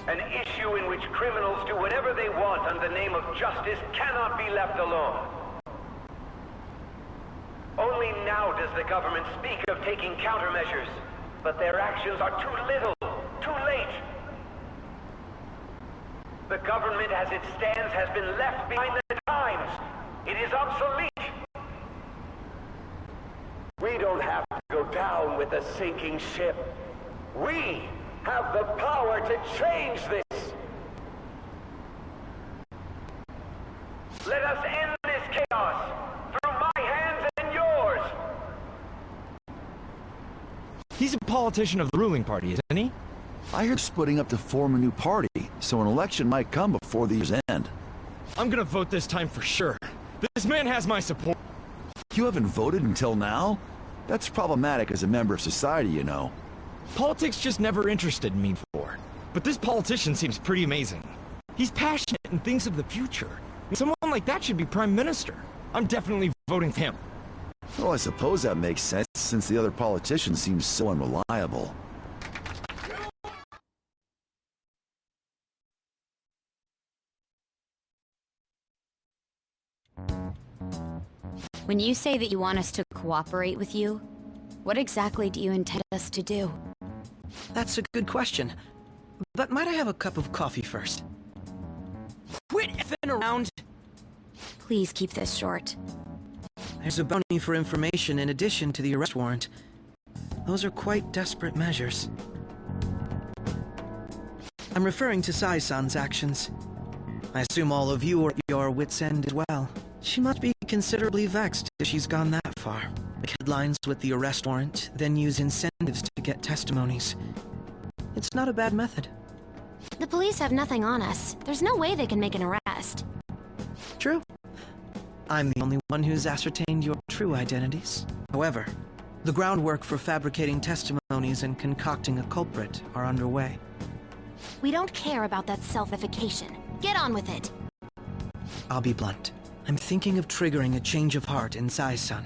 An issue in which criminals do whatever they want under the name of justice cannot be left alone. Only now does the government speak of taking countermeasures, but their actions are too little, too late. The government as it stands has been left behind the times. It is obsolete. We don't have to go down with a sinking ship. We have the power to change this. Let us end this chaos through my hands and yours. He's a politician of the ruling party, isn't he? I heard splitting up to form a new party, so an election might come before the year's end. I'm gonna vote this time for sure. This man has my support. You haven't voted until now? That's problematic as a member of society, you know. Politics just never interested me before. But this politician seems pretty amazing. He's passionate and thinks of the future. Someone like that should be prime minister. I'm definitely voting for him. Well, I suppose that makes sense, since the other politician seems so unreliable. When you say that you want us to cooperate with you, what exactly do you intend us to do? That's a good question. But might I have a cup of coffee first? Quit effing around! Please keep this short. There's a bounty for information in addition to the arrest warrant. Those are quite desperate measures. I'm referring to Sai-san's actions. I assume all of you are at your wits' end as well. She must be considerably vexed if she's gone that far. Make headlines with the arrest warrant, then use incentives to get testimonies. It's not a bad method. The police have nothing on us. There's no way they can make an arrest. True. I'm the only one who's ascertained your true identities. However, the groundwork for fabricating testimonies and concocting a culprit are underway. We don't care about that self-ification. Get on with it. I'll be blunt. I'm thinking of triggering a change of heart in Sai-san.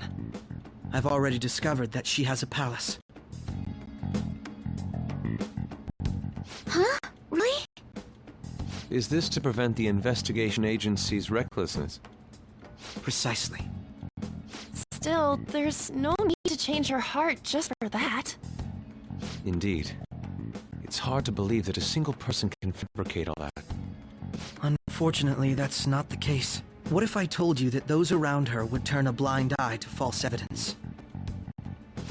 I've already discovered that she has a palace. Huh? Really? Is this to prevent the investigation agency's recklessness? Precisely. Still, there's no need to change her heart just for that. Indeed. It's hard to believe that a single person can fabricate all that. Unfortunately, that's not the case. What if I told you that those around her would turn a blind eye to false evidence?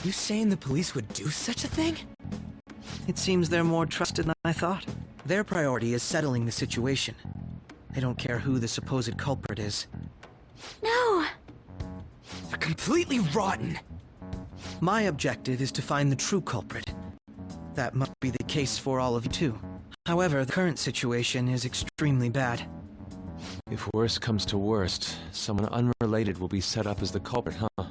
You saying the police would do such a thing? It seems they're more trusted than I thought. Their priority is settling the situation. They don't care who the supposed culprit is. No! They're completely rotten! My objective is to find the true culprit. That must be the case for all of you too. However, the current situation is extremely bad. If worst comes to worst, someone unrelated will be set up as the culprit, huh?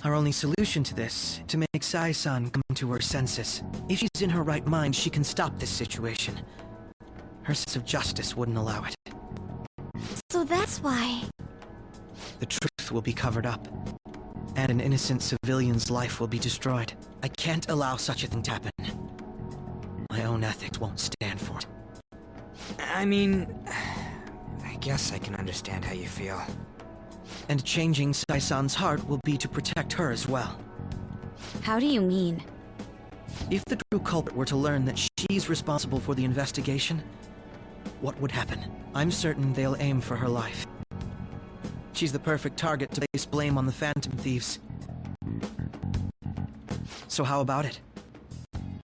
Our only solution to this, to make Sai-san come to her senses. If she's in her right mind, she can stop this situation. Her sense of justice wouldn't allow it. So that's why... The truth will be covered up, and an innocent civilian's life will be destroyed. I can't allow such a thing to happen. My own ethics won't stand for it. I mean... I guess I can understand how you feel. And changing Sai-san's heart will be to protect her as well. How do you mean? If the true culprit were to learn that she's responsible for the investigation, what would happen? I'm certain they'll aim for her life. She's the perfect target to place blame on the Phantom Thieves. So how about it?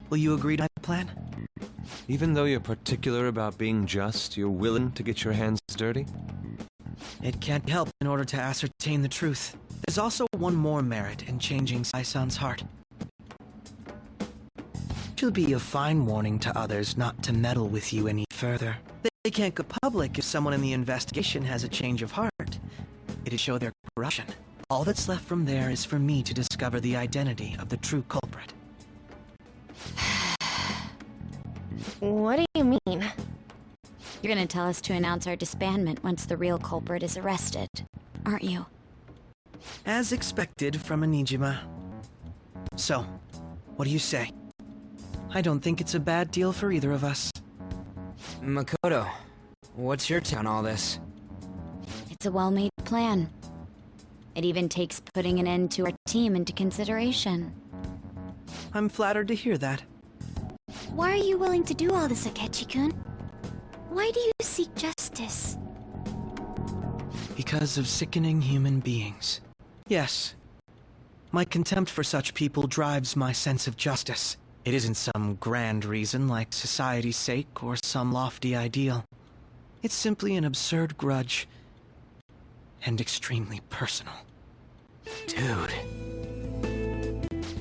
Will you agree to my plan? Even though you're particular about being just, you're willing to get your hands dirty? It can't be helped in order to ascertain the truth. There's also one more merit in changing Sai-san's heart. It'll be a fine warning to others not to meddle with you any further. They can't go public if someone in the investigation has a change of heart. It'd show their corruption. All that's left from there is for me to discover the identity of the true culprit. What do you mean? You're gonna tell us to announce our disbandment once the real culprit is arrested, aren't you? As expected from a Nijima. So, what do you say? I don't think it's a bad deal for either of us. Makoto, what's your take on all this? It's a well-made plan. It even takes putting an end to our team into consideration. I'm flattered to hear that. Why are you willing to do all this, Akechi-kun? Why do you seek justice? Because of sickening human beings. Yes. My contempt for such people drives my sense of justice. It isn't some grand reason like society's sake or some lofty ideal. It's simply an absurd grudge. And extremely personal. Dude.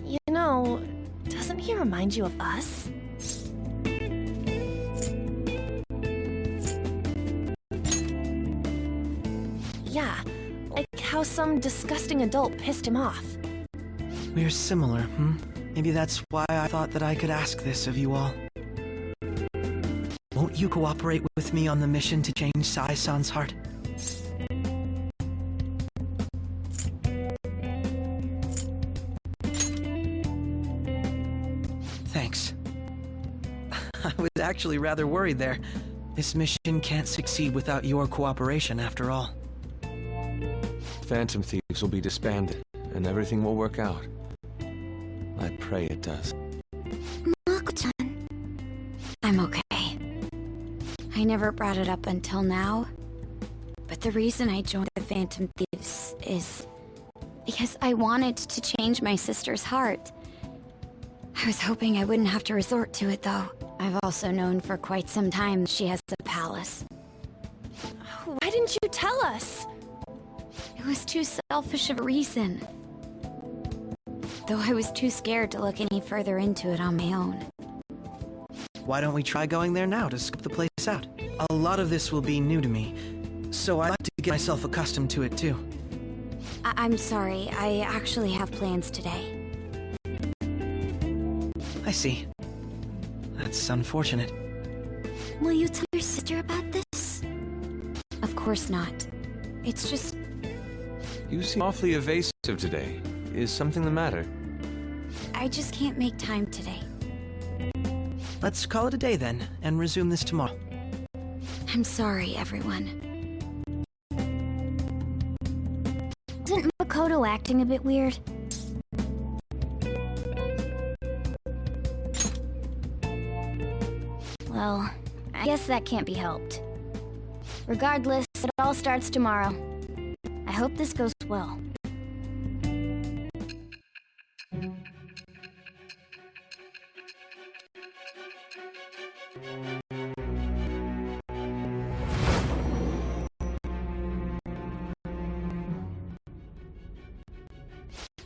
You know, doesn't he remind you of us? Yeah, like how some disgusting adult pissed him off. We're similar, Maybe that's why I thought that I could ask this of you all. Won't you cooperate with me on the mission to change Sai-san's heart? Thanks. I was actually rather worried there. This mission can't succeed without your cooperation, after all. Phantom Thieves will be disbanded, and everything will work out. I pray it does. Mako-chan. I'm okay. I never brought it up until now. But the reason I joined the Phantom Thieves is because I wanted to change my sister's heart. I was hoping I wouldn't have to resort to it, though. I've also known for quite some time she has a palace. Why didn't you tell us? It was too selfish of a reason. Though I was too scared to look any further into it on my own. Why don't we try going there now to scope the place out? A lot of this will be new to me, so I'd like to get myself accustomed to it too. I'm sorry, I actually have plans today. I see. That's unfortunate. Will you tell your sister about this? Of course not. It's just... You seem awfully evasive today. Is something the matter? I just can't make time today. Let's call it a day then, and resume this tomorrow. I'm sorry, everyone. Isn't Makoto acting a bit weird? Well, I guess that can't be helped. Regardless, it all starts tomorrow. I hope this goes well.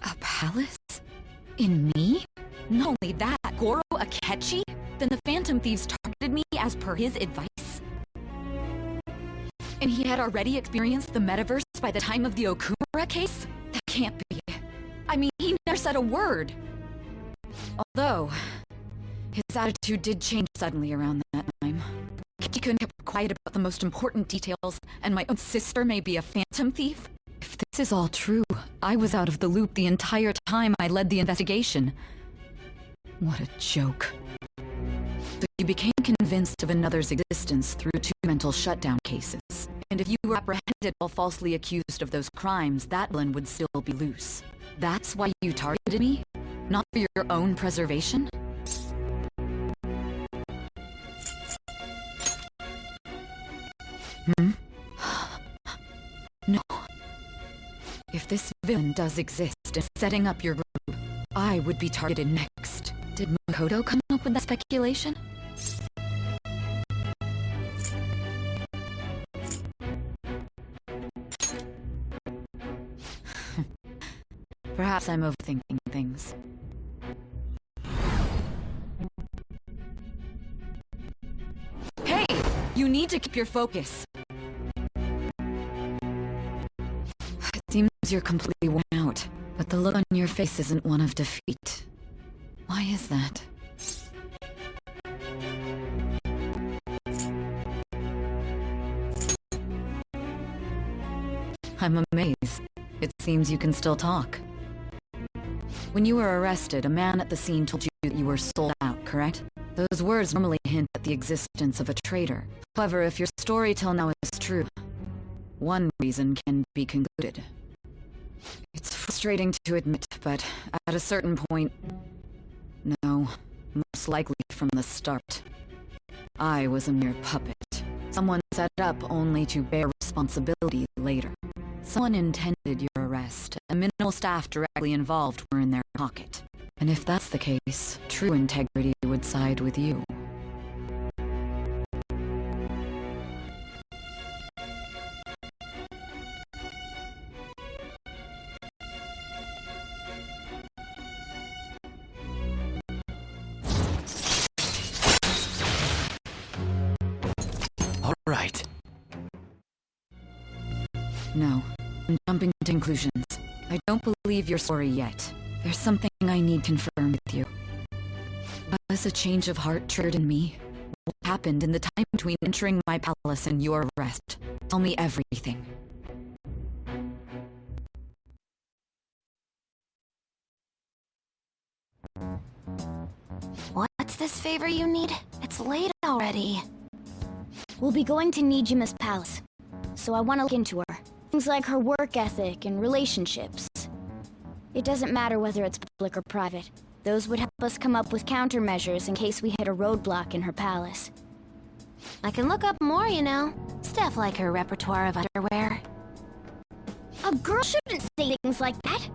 A palace? In me? Not only that, Goro Akechi? Then the Phantom Thieves targeted me as per his advice? And he had already experienced the metaverse by the time of the Okumura case? That can't be. I mean, he never said a word. Although, his attitude did change suddenly around that time. Akechi-kun kept quiet about the most important details, and my own sister may be a Phantom Thief? If this is all true, I was out of the loop the entire time I led the investigation. What a joke. So you became convinced of another's existence through 2 mental shutdown cases. And if you were apprehended while falsely accused of those crimes, that villain would still be loose. That's why you targeted me? Not for your own preservation? No. If this villain does exist and setting up your group, I would be targeted next. Did Makoto come up with that speculation? Perhaps I'm overthinking things. Hey! You need to keep your focus. It seems you're completely worn out, but the look on your face isn't one of defeat. Why is that? I'm amazed. It seems you can still talk. When you were arrested, a man at the scene told you that you were sold out, correct? Those words normally hint at the existence of a traitor. However, if your story till now is true, one reason can be concluded. It's frustrating to admit, but at a certain point... No, most likely from the start. I was a mere puppet. Someone set up only to bear responsibility later. Someone intended your arrest, and minimal staff directly involved were in their pocket. And if that's the case, true integrity would side with you. All right. No, I'm jumping to conclusions. I don't believe your story yet. There's something I need confirmed with you. Was a change of heart triggered in me? What happened in the time between entering my palace and your arrest? Tell me everything. What's this favor you need? It's late already. We'll be going to Nijima's palace, so I want to look into her. Things like her work ethic and relationships. It doesn't matter whether it's public or private. Those would help us come up with countermeasures in case we hit a roadblock in her palace. I can look up more, you know. Stuff like her repertoire of underwear. A girl shouldn't say things like that.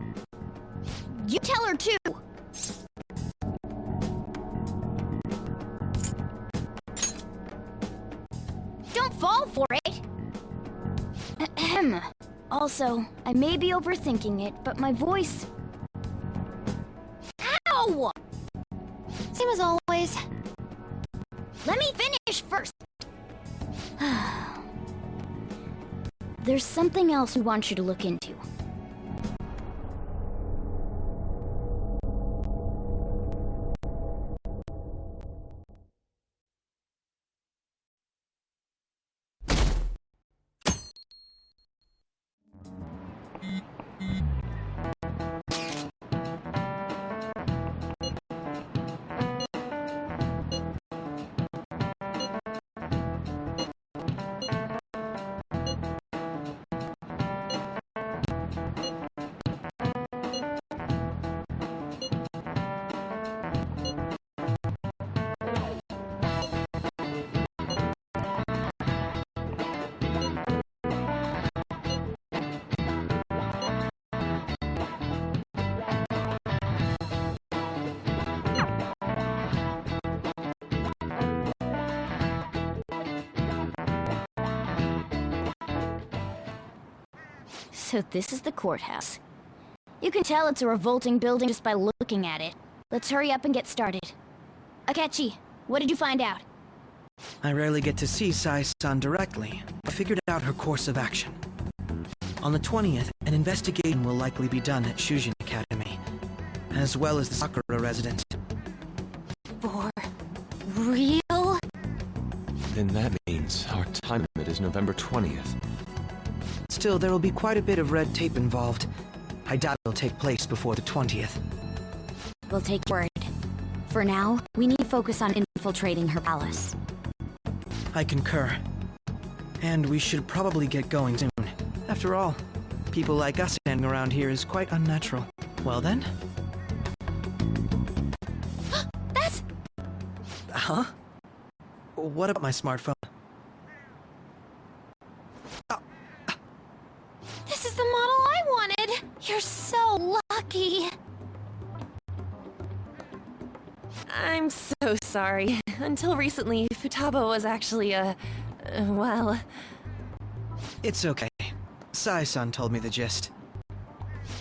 You tell her too. Don't fall for it! Ahem. Also, I may be overthinking it, but my voice... Ow! Same as always. Let me finish first! There's something else we want you to look into. So this is the courthouse. You can tell it's a revolting building just by looking at it. Let's hurry up and get started. Akechi, what did you find out? I rarely get to see Sai-san directly. I figured out her course of action. On the 20th, an investigation will likely be done at Shujin Academy, as well as the Sakura residence. For real? Then that means our time limit is November 20th. Still, there will be quite a bit of red tape involved. I doubt it'll take place before the 20th. We'll take your word. For now, we need to focus on infiltrating her palace. I concur. And we should probably get going soon. After all, people like us standing around here is quite unnatural. Well then? That's... Huh? What about my smartphone? This is the model I wanted! You're so lucky! I'm so sorry. Until recently, Futaba was actually well... It's okay. Sai-san told me the gist.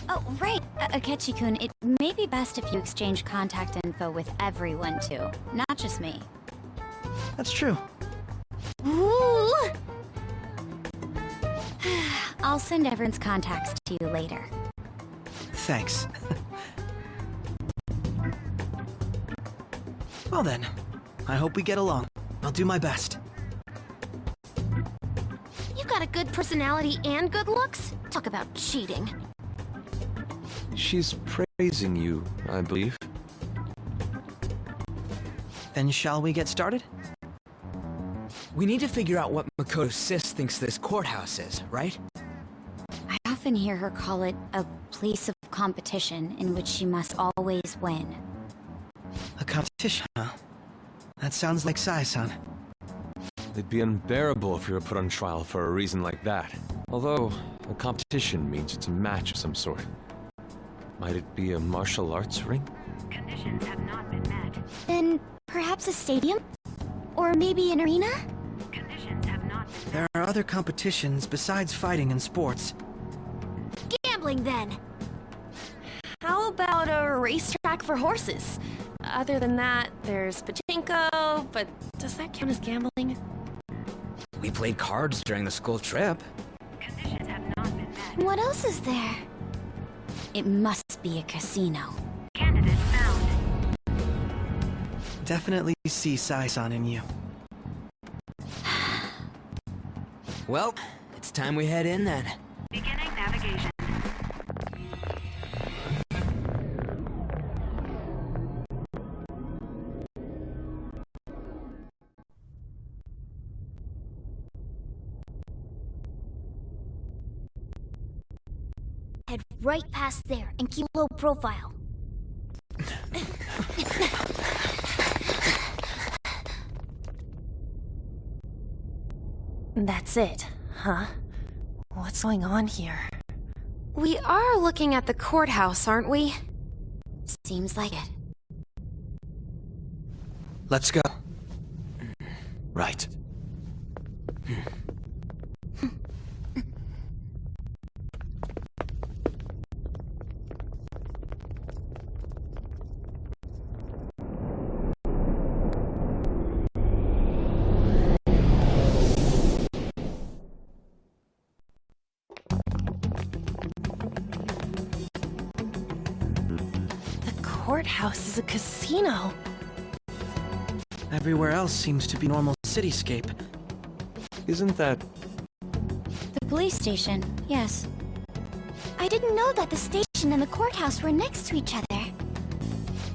Oh, right. Akechi-kun, it may be best if you exchange contact info with everyone, too. Not just me. That's true. Ooh! I'll send everyone's contacts to you later. Thanks. Well then, I hope we get along. I'll do my best. You got a good personality and good looks? Talk about cheating. She's praising you, I believe. Then shall we get started? We need to figure out what Makoto's sis thinks this courthouse is, right? I often hear her call it a place of competition in which she must always win. A competition, huh? That sounds like Sai-san. It'd be unbearable if you were put on trial for a reason like that. Although, a competition means it's a match of some sort. Might it be a martial arts ring? Conditions have not been met. Then perhaps a stadium? Or maybe an arena? Conditions have not been met. There are other competitions besides fighting and sports. Gambling, then! How about a racetrack for horses? Other than that, there's pachinko, but does that count as gambling? We played cards during the school trip. Conditions have not been met. What else is there? It must be a casino. Candidate found. Definitely see Sai-san in you. Well, it's time we head in then. Beginning navigation. Head right past there and keep low profile. That's it, huh? What's going on here? We are looking at the courthouse, aren't we? Seems like it. Let's go. Right. Courthouse is a casino. Everywhere else seems to be normal cityscape. Isn't that... The police station, yes. I didn't know that the station and the courthouse were next to each other.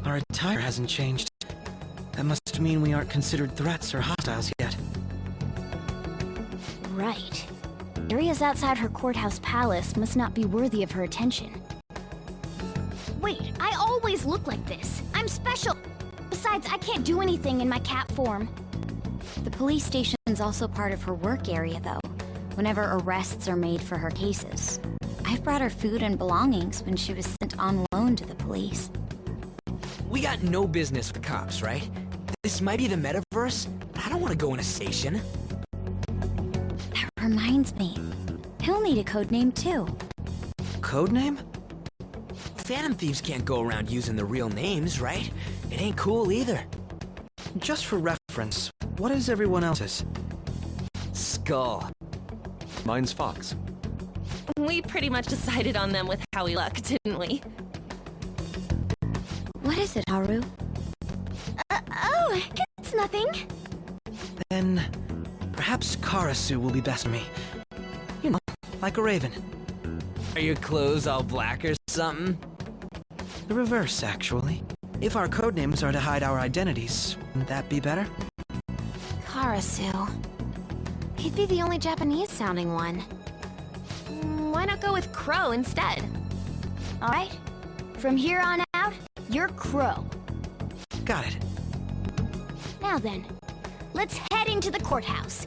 Our attire hasn't changed. That must mean we aren't considered threats or hostiles yet. Right. Areas outside her courthouse palace must not be worthy of her attention. Wait, I always look like this. I'm special. Besides, I can't do anything in my cat form. The police station's also part of her work area, though, whenever arrests are made for her cases. I've brought her food and belongings when she was sent on loan to the police. We got no business with cops, right? This might be the metaverse, but I don't want to go in a station. That reminds me. He'll need a code name, too. Codename? Phantom thieves can't go around using the real names, right? It ain't cool either. Just for reference, what is everyone else's? Skull. Mine's Fox. We pretty much decided on them with how we look, didn't we? What is it, Haru? Oh, it's nothing. Then, perhaps Karasu will be best for me. You know, like a raven. Are your clothes all black or something? The reverse, actually. If our codenames are to hide our identities, wouldn't that be better? Karasu. He'd be the only Japanese-sounding one. Why not go with Crow instead? Alright. From here on out, you're Crow. Got it. Now then, let's head into the courthouse.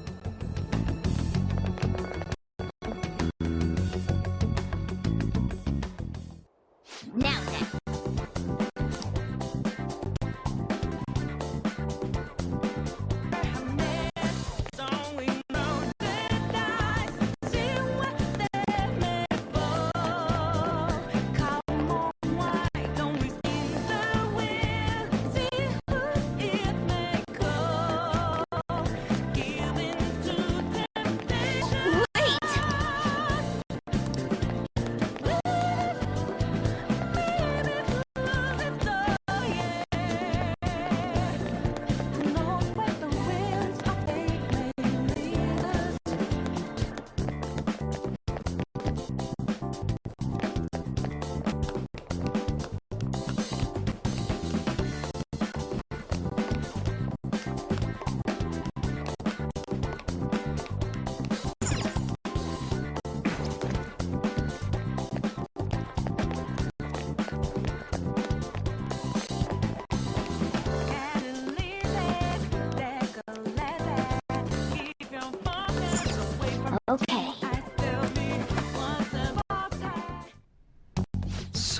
Now then.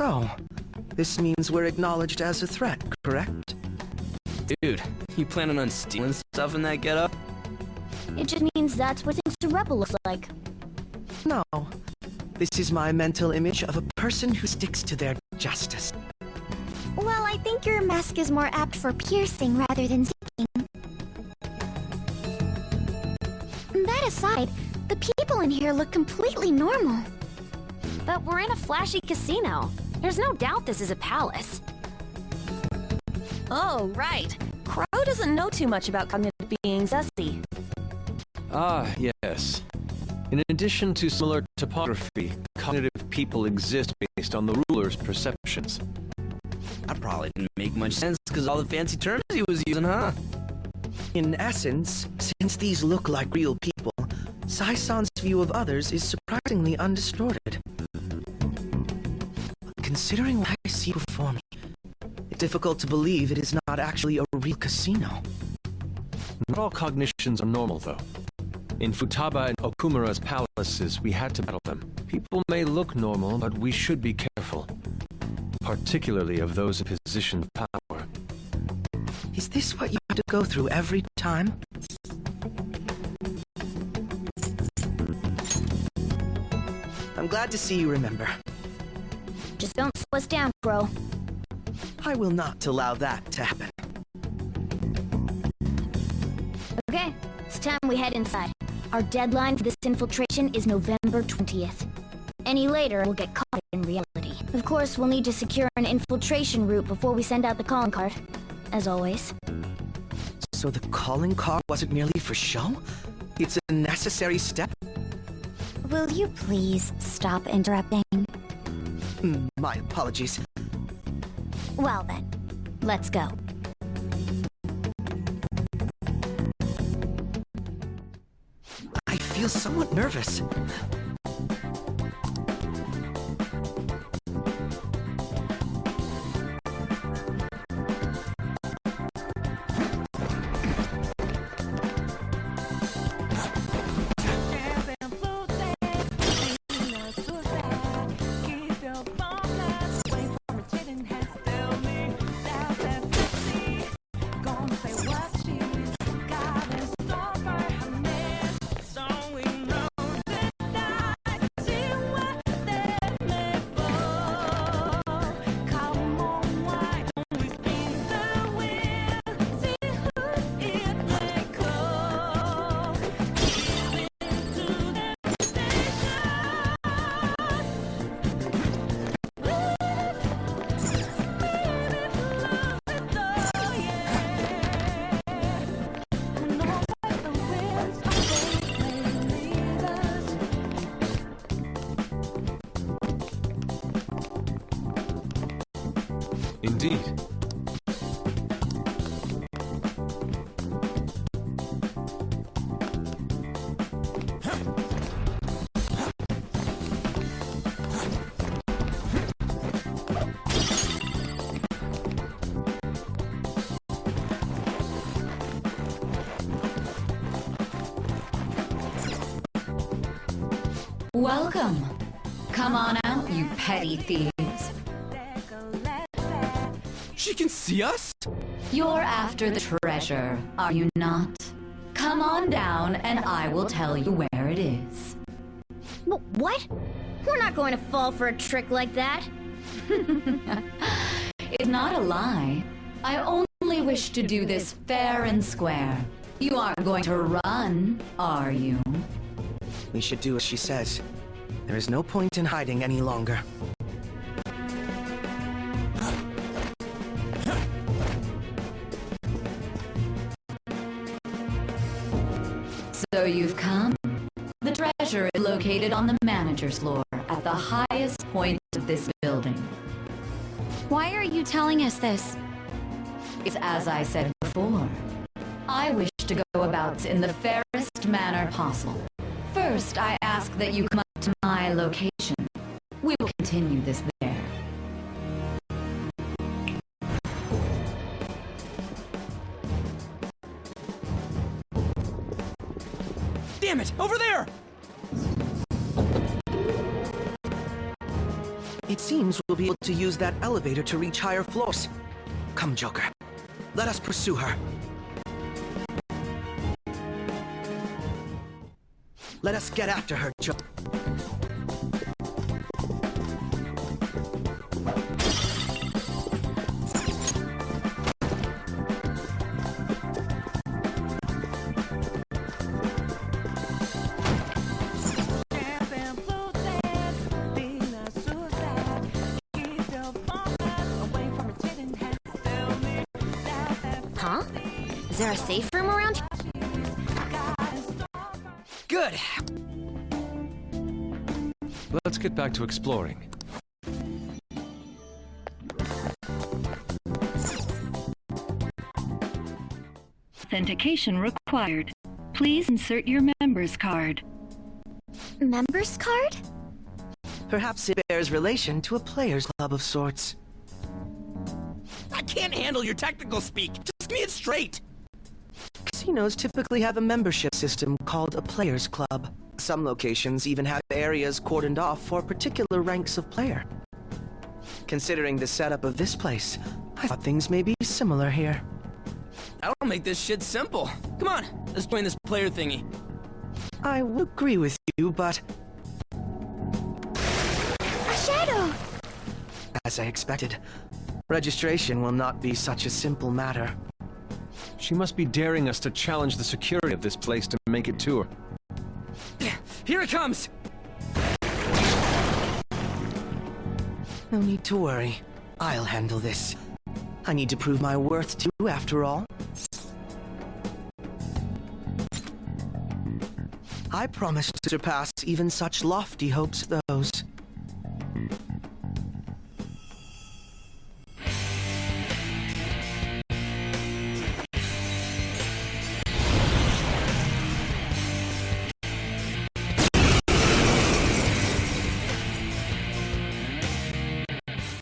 So, this means we're acknowledged as a threat, correct? Dude, you planning on stealing stuff in that getup? It just means that's what a rebel looks like. No. This is my mental image of a person who sticks to their justice. Well, I think your mask is more apt for piercing rather than sticking. That aside, the people in here look completely normal. But we're in a flashy casino. There's no doubt this is a palace. Oh, right. Crow doesn't know too much about cognitive being sussy. Ah, yes. In addition to similar topography, cognitive people exist based on the ruler's perceptions. That probably didn't make much sense because all the fancy terms he was using, huh? In essence, since these look like real people, Sai-san's view of others is surprisingly undistorted. Considering what I see before me, it's difficult to believe it is not actually a real casino. Not all cognitions are normal, though. In Futaba and Okumura's palaces, we had to battle them. People may look normal, but we should be careful. Particularly of those in positions of power. Is this what you have to go through every time? I'm glad to see you remember. Just don't slow us down, bro. I will not allow that to happen. Okay, it's time we head inside. Our deadline for this infiltration is November 20th. Any later, we'll get caught in reality. Of course, we'll need to secure an infiltration route before we send out the calling card. As always. So the calling card wasn't merely for show? It's a necessary step? Will you please stop interrupting? My apologies. Well then, let's go. I feel somewhat nervous. Indeed. Welcome. Come on out, you petty thieves. She can see us? You're after the treasure, are you not? Come on down and I will tell you where it is. What? We're not going to fall for a trick like that. It's not a lie. I only wish to do this fair and square. You aren't going to run, are you? We should do as she says. There is no point in hiding any longer. So you've come? The treasure is located on the manager's floor at the highest point of this building. Why are you telling us this? It's as I said before. I wish to go about in the fairest manner possible. First, I ask that you come up to my location. We will continue this there. Damn it! Over there! It seems we'll be be able to use that elevator to reach higher floors. Come, Joker. Let us pursue her. Let us get after her, Joker. Huh? Is there a safe room around here? Good. Let's get back to exploring. Authentication required. Please insert your member's card. Member's card? Perhaps it bears relation to a players' club of sorts. I can't handle your technical speak. Just give me it straight. Casinos typically have a membership system called a players' club. Some locations even have areas cordoned off for particular ranks of player. Considering the setup of this place, I thought things may be similar here. I'll make this shit simple. Come on, let's join this player thingy. I would agree with you, but A shadow! as I expected, registration will not be such a simple matter. She must be daring us to challenge the security of this place to make it to her. Here it comes! No need to worry. I'll handle this. I need to prove my worth to you, after all. I promise to surpass even such lofty hopes as those.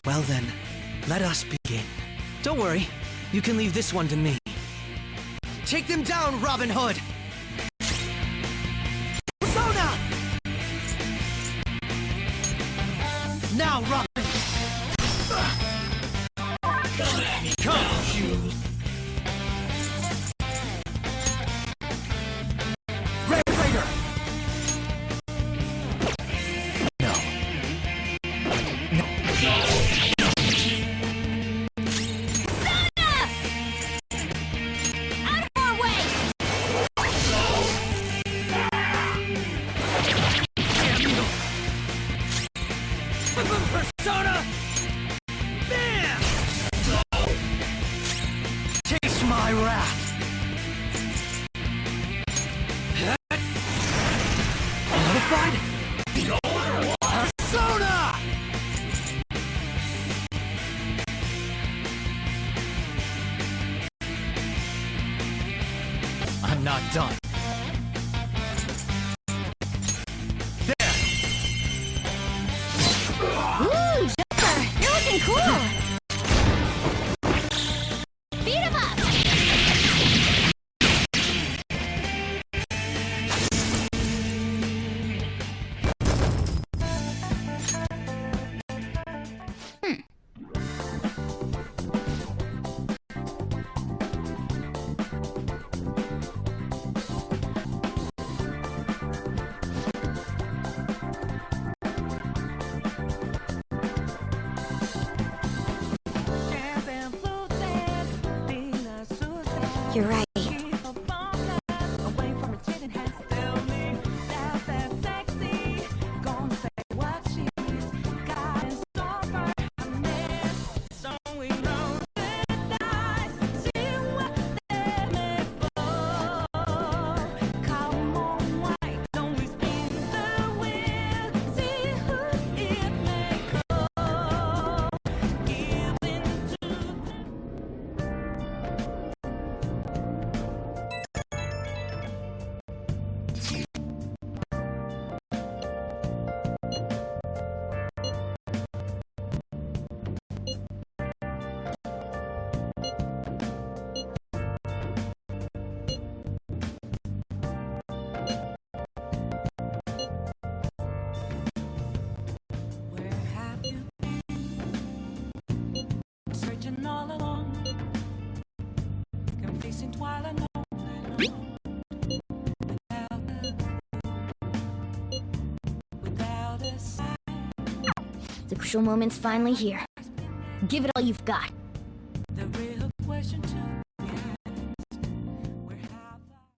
Well then, let us begin. Don't worry, you can leave this one to me. Take them down, Robin Hood! Persona! Now, Robin! Come at me, come, shoes! Red Raider! No. Persona! Bam! Taste my wrath! Notified? Persona! I'm not done. Ooh, Joker, you're looking cool! Beat him up! You're right. Searching all along, confessing twilight without a sign. The crucial moment's finally here. Give it all you've got. The real question too.